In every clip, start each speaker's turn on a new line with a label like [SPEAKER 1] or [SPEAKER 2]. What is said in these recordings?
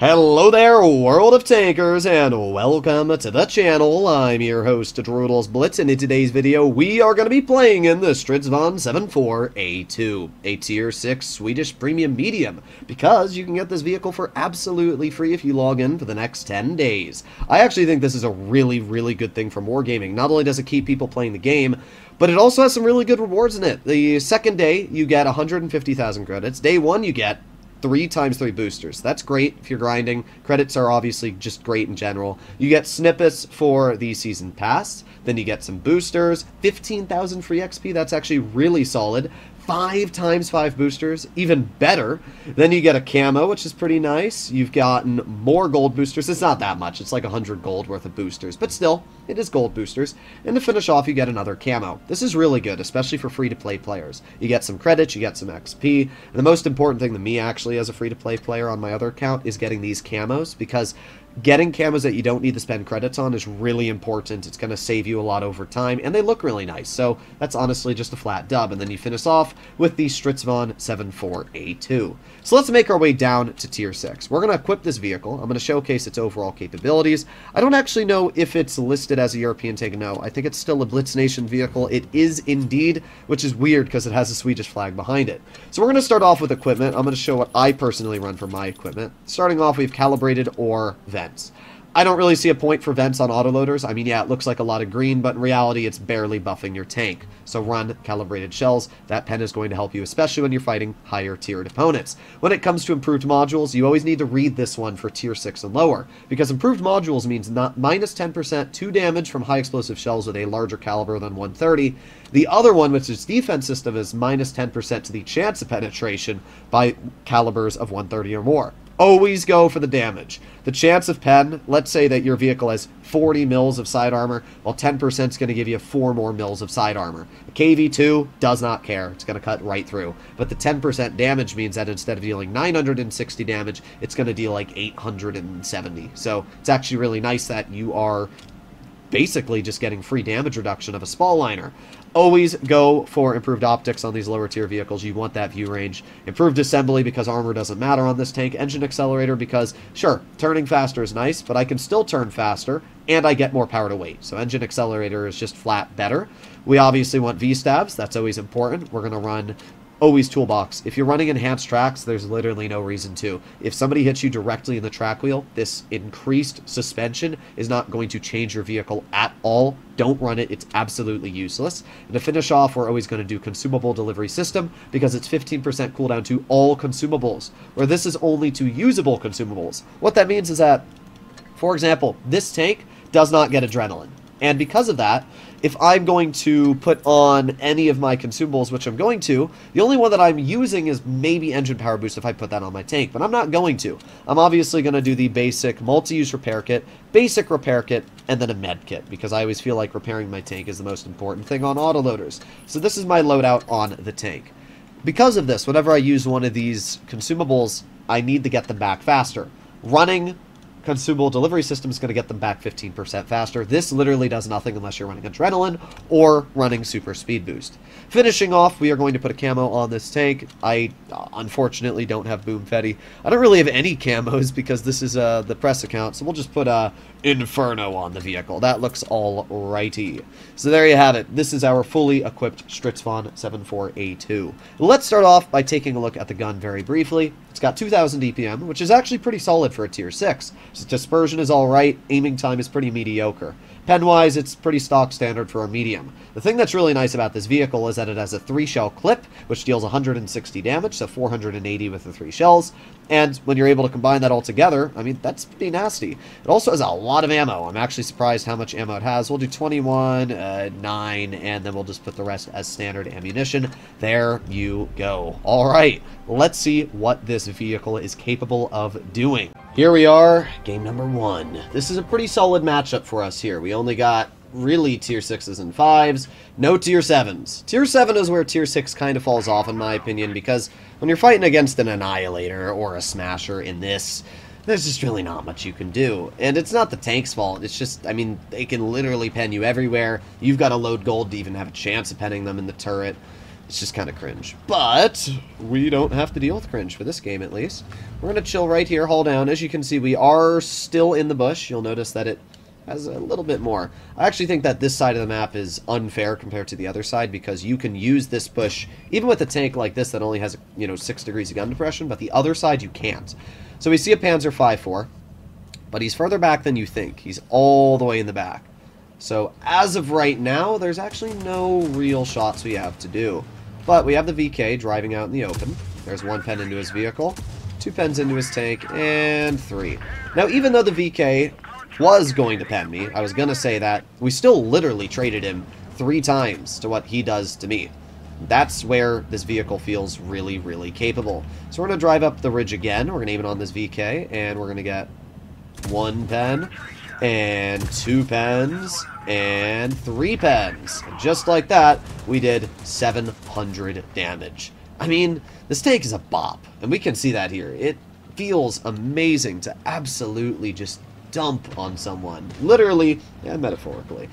[SPEAKER 1] Hello there, world of tankers, and welcome to the channel. I'm your host, Droodles Blitz, and in today's video, we are going to be playing in the Stridsvagn 74A2, a Tier 6 Swedish Premium Medium, because you can get this vehicle for absolutely free if you log in for the next 10 days. I actually think this is a really good thing for wargaming. Not only does it keep people playing the game, but it also has some really good rewards in it. The second day, you get 150,000 credits. Day 1, you get 3 times 3 boosters. That's great if you're grinding. Credits are obviously just great in general. You get snippets for the season pass. Then you get some boosters. 15,000 free XP. That's actually really solid. 5 times 5 boosters, even better. Then you get a camo, which is pretty nice. You've gotten more gold boosters. It's not that much. It's like 100 gold worth of boosters, but still, it is gold boosters. And to finish off, you get another camo. This is really good, especially for free-to-play players. You get some credits, you get some XP. And the most important thing to me, actually, as a free-to-play player on my other account, is getting these camos, because getting camos that you don't need to spend credits on is really important. It's going to save you a lot over time, and they look really nice. So that's honestly just a flat dub. And then you finish off with the Stridsvagn 74A2. So let's make our way down to Tier 6. We're going to equip this vehicle. I'm going to showcase its overall capabilities. I don't actually know if it's listed as a European tank. No, I think it's still a Blitz Nation vehicle. It is indeed, which is weird because it has a Swedish flag behind it. So we're going to start off with equipment. I'm going to show what I personally run for my equipment. Starting off, we have calibrated or vents. I don't really see a point for vents on autoloaders. I mean, yeah, it looks like a lot of green, but in reality, it's barely buffing your tank. So run calibrated shells. That pen is going to help you, especially when you're fighting higher tiered opponents. When it comes to improved modules, you always need to read this one for Tier 6 and lower, because improved modules means not minus 10% to damage from high explosive shells with a larger caliber than 130. The other one, which is defense system, is minus 10% to the chance of penetration by calibers of 130 or more. Always go for the damage. The chance of pen, let's say that your vehicle has 40 mils of side armor, well, 10% is going to give you 4 more mils of side armor. A KV2 does not care. It's going to cut right through. But the 10% damage means that instead of dealing 960 damage, it's going to deal like 870. So it's actually really nice that you are basically just getting free damage reduction of a spall liner. Always go for improved optics on these lower tier vehicles. You want that view range. Improved assembly because armor doesn't matter on this tank. Engine accelerator because, sure, turning faster is nice, but I can still turn faster and I get more power to weight. So engine accelerator is just flat better. We obviously want V-stabs. That's always important. We're going to run always toolbox. If you're running enhanced tracks, there's literally no reason to. If somebody hits you directly in the track wheel, this increased suspension is not going to change your vehicle at all. Don't run it. It's absolutely useless. And to finish off, we're always going to do consumable delivery system because it's 15% cooldown to all consumables, where this is only to usable consumables. What that means is that, for example, this tank does not get adrenaline. And because of that, if I'm going to put on any of my consumables, which I'm going to, the only one that I'm using is maybe engine power boost if I put that on my tank, but I'm not going to. I'm obviously going to do the basic multi-use repair kit, basic repair kit, and then a med kit, because I always feel like repairing my tank is the most important thing on autoloaders. So this is my loadout on the tank. Because of this, whenever I use one of these consumables, I need to get them back faster. Running consumable delivery system is going to get them back 15% faster. This literally does nothing unless you're running adrenaline or running super speed boost. Finishing off, we are going to put a camo on this tank. I unfortunately don't have boom fetty. I don't really have any camos because this is the press account, so we'll just put Inferno on the vehicle. That looks all righty. So there you have it. This is our fully equipped Stridsvagn 74A2. Let's start off by taking a look at the gun very briefly. It's got 2,000 DPM, which is actually pretty solid for a Tier 6. So dispersion is alright, aiming time is pretty mediocre. Pen-wise, it's pretty stock standard for a medium. The thing that's really nice about this vehicle is that it has a 3-shell clip, which deals 160 damage, so 480 with the 3 shells. And when you're able to combine that all together, I mean, that's pretty nasty. It also has a lot of ammo. I'm actually surprised how much ammo it has. We'll do 21, 9, and then we'll just put the rest as standard ammunition. There you go. All right, let's see what this vehicle is capable of doing. Here we are, game number 1. This is a pretty solid matchup for us here. We only got really Tier 6s and 5s, no Tier 7s. Tier 7 is where Tier 6 kind of falls off, in my opinion, because when you're fighting against an Annihilator or a Smasher in this, there's just really not much you can do. And it's not the tank's fault, it's just, I mean, they can literally pen you everywhere. You've got to load gold to even have a chance of penning them in the turret. It's just kind of cringe. But we don't have to deal with cringe for this game, at least. We're going to chill right here, hold down. As you can see, we are still in the bush. You'll notice that it has a little bit more. I actually think that this side of the map is unfair compared to the other side, because you can use this bush, even with a tank like this that only has, 6 degrees of gun depression, but the other side you can't. So we see a Panzer 5.4, but he's further back than you think. He's all the way in the back. So as of right now, there's actually no real shots we have to do. But we have the VK driving out in the open. There's 1 pen into his vehicle, 2 pens into his tank, and 3. Now, even though the VK was going to pen me, I was going to say that, we still literally traded him 3 times to what he does to me. That's where this vehicle feels really, really capable. So we're going to drive up the ridge again. We're going to aim it on this VK, and we're going to get 1 pen, and 2 pens, and 3 pens. And just like that, we did 700 damage. I mean, this tank is a bop, and we can see that here. It feels amazing to absolutely just dump on someone. Literally and metaphorically.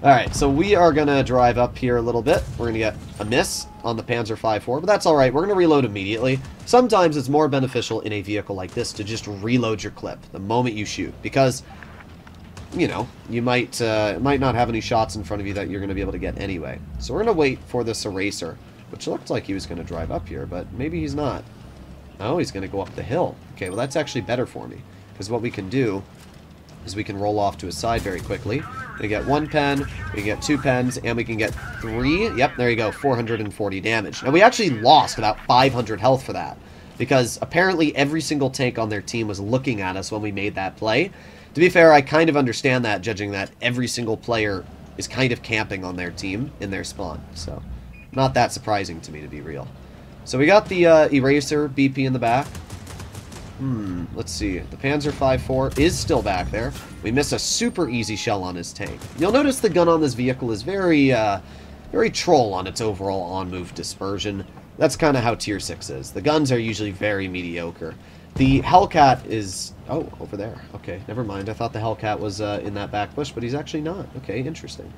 [SPEAKER 1] Alright, so we are going to drive up here a little bit. We're going to get a miss on the Panzer 5.4, but that's alright. We're going to reload immediately. Sometimes it's more beneficial in a vehicle like this to just reload your clip the moment you shoot, because, you might not have any shots in front of you that you're going to be able to get anyway. So we're going to wait for this eraser, which looked like he was going to drive up here, but maybe he's not. Oh, he's going to go up the hill. Okay, well that's actually better for me, because what we can do is we can roll off to his side very quickly. We get 1 pen, we get 2 pens, and we can get 3. Yep, there you go, 440 damage. Now, we actually lost about 500 health for that, because apparently every single tank on their team was looking at us when we made that play. To be fair, I kind of understand that, judging that every single player is kind of camping on their team in their spawn. So, not that surprising to me, to be real. So we got the Eraser BP in the back. Let's see. The Panzer 5.4 is still back there. We miss a super easy shell on his tank. You'll notice the gun on this vehicle is very troll on its overall on-move dispersion. That's kind of how Tier 6 is. The guns are usually very mediocre. The Hellcat is... Oh, over there. Okay, never mind. I thought the Hellcat was in that back bush, but he's actually not. Okay, interesting.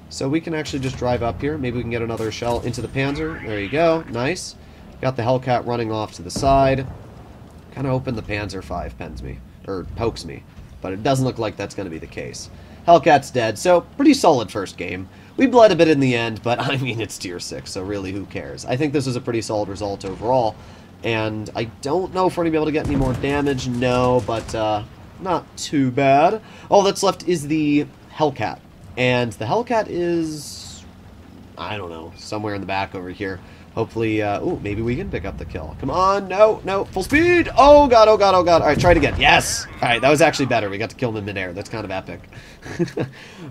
[SPEAKER 1] So we can actually just drive up here. Maybe we can get another shell into the Panzer. There you go. Nice. Got the Hellcat running off to the side. Kind of hoping the Panzer 5 pens me, or pokes me, but it doesn't look like that's going to be the case. Hellcat's dead, so pretty solid first game. We bled a bit in the end, but I mean, it's Tier 6, so really, who cares? I think this was a pretty solid result overall, and I don't know if we're going to be able to get any more damage, no, but not too bad. All that's left is the Hellcat, and the Hellcat is, I don't know, somewhere in the back over here. Hopefully, ooh, maybe we can pick up the kill. Come on, no, no, full speed! Oh god, oh god, oh god. Alright, try it again. Yes! Alright, that was actually better. We got to kill him in midair. That's kind of epic.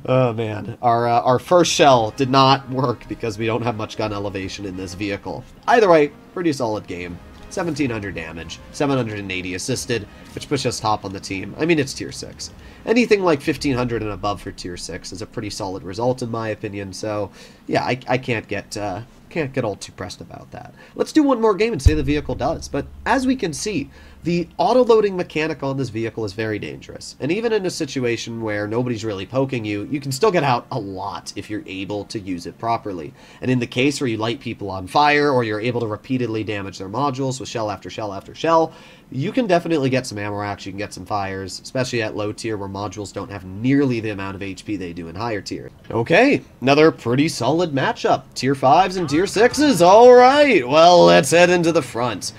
[SPEAKER 1] Oh man. Our first shell did not work because we don't have much gun elevation in this vehicle. Either way, pretty solid game. 1700 damage, 780 assisted, which puts us top on the team. I mean, it's Tier 6. Anything like 1500 and above for Tier 6 is a pretty solid result in my opinion, so yeah, I can't get all too pressed about that. Let's do one more game and see how the vehicle does. But as we can see, the auto-loading mechanic on this vehicle is very dangerous. And even in a situation where nobody's really poking you, you can still get out a lot if you're able to use it properly. And in the case where you light people on fire, or you're able to repeatedly damage their modules with shell after shell after shell, you can definitely get some ammo racks, you can get some fires, especially at low tier where modules don't have nearly the amount of HP they do in higher tier. Okay, another pretty solid matchup. Tier 5s and Tier 6s, alright, well let's head into the front.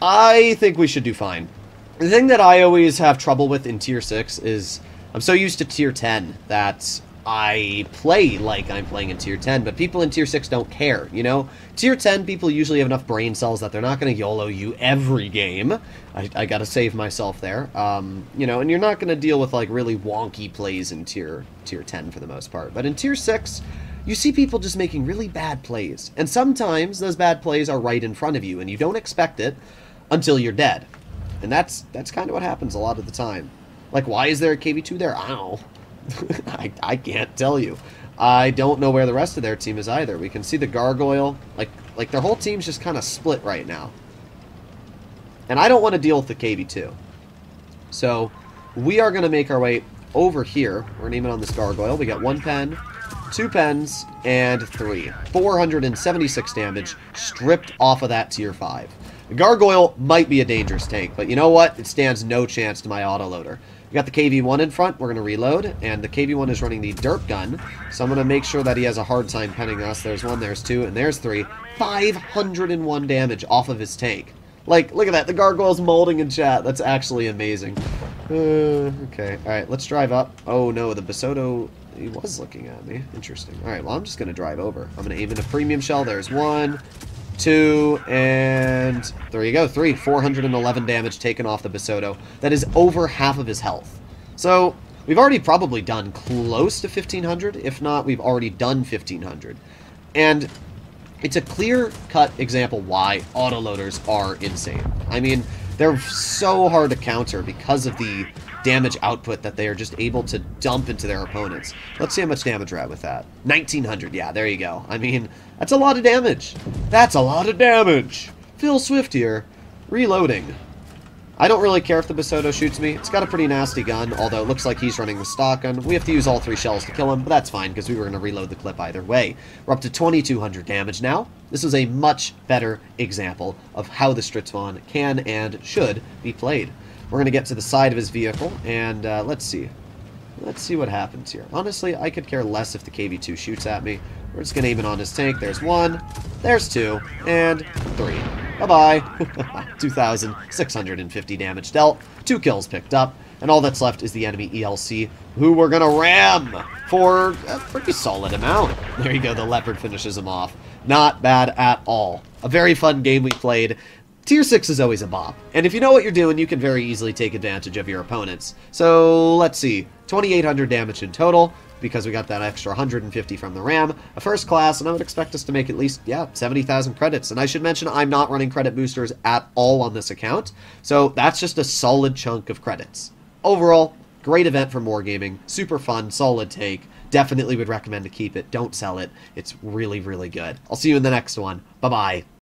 [SPEAKER 1] I think we should do fine. The thing that I always have trouble with in Tier 6 is I'm so used to Tier 10 that I play like I'm playing in Tier 10, but people in Tier 6 don't care, you know? Tier 10 people usually have enough brain cells that they're not going to YOLO you every game. I gotta save myself there. You know, and you're not going to deal with like really wonky plays in Tier 10 for the most part. But in Tier 6, you see people just making really bad plays. And sometimes those bad plays are right in front of you, and you don't expect it until you're dead. And that's kind of what happens a lot of the time. Like, why is there a KV2 there? I don't know. I can't tell you. I don't know where the rest of their team is either. We can see the Gargoyle. Like their whole team's just kind of split right now. And I don't want to deal with the KV2. So, we are going to make our way over here. We're going to aim it on this Gargoyle. We got 1 pen, 2 pens, and 3. 476 damage stripped off of that tier 5. The Gargoyle might be a dangerous tank, but you know what? It stands no chance to my autoloader. We got the KV-1 in front. We're going to reload, and the KV-1 is running the Derp Gun, so I'm going to make sure that he has a hard time penning us. There's 1, there's 2, and there's 3. 501 damage off of his tank. Like, look at that. The Gargoyle's molding in chat. That's actually amazing. Okay. Alright, let's drive up. Oh, no. The Basoto, he was looking at me. Interesting. Alright, well, I'm just going to drive over. I'm going to aim in a premium shell. There's 1, 2, and there you go. 3. 411 damage taken off the Basoto. That is over half of his health. So, we've already probably done close to 1,500. If not, we've already done 1,500. And it's a clear-cut example why autoloaders are insane. I mean, they're so hard to counter because of the damage output that they are just able to dump into their opponents. Let's see how much damage we're at with that. 1,900, yeah, there you go. I mean, that's a lot of damage. That's a lot of damage. Phil Swift here, reloading. I don't really care if the Basoto shoots me. It's got a pretty nasty gun, although it looks like he's running the stock gun. We have to use all 3 shells to kill him, but that's fine, because we were going to reload the clip either way. We're up to 2,200 damage now. This is a much better example of how the Stritzvon can and should be played. We're going to get to the side of his vehicle, and let's see. Let's see what happens here. Honestly, I could care less if the KV-2 shoots at me. We're just going to aim it on his tank. There's 1, there's 2, and 3. Bye-bye. 2,650 damage dealt, 2 kills picked up, and all that's left is the enemy ELC, who we're gonna ram for a pretty solid amount. There you go, the Leopard finishes him off. Not bad at all. A very fun game we played. Tier 6 is always a bop, and if you know what you're doing, you can very easily take advantage of your opponents. So, let's see, 2,800 damage in total, because we got that extra 150 from the RAM, a first class, and I would expect us to make at least, yeah, 70,000 credits. And I should mention I'm not running credit boosters at all on this account, so that's just a solid chunk of credits. Overall, great event for Wargaming, super fun, solid take, definitely would recommend to keep it, don't sell it, it's really, really good. I'll see you in the next one, bye-bye.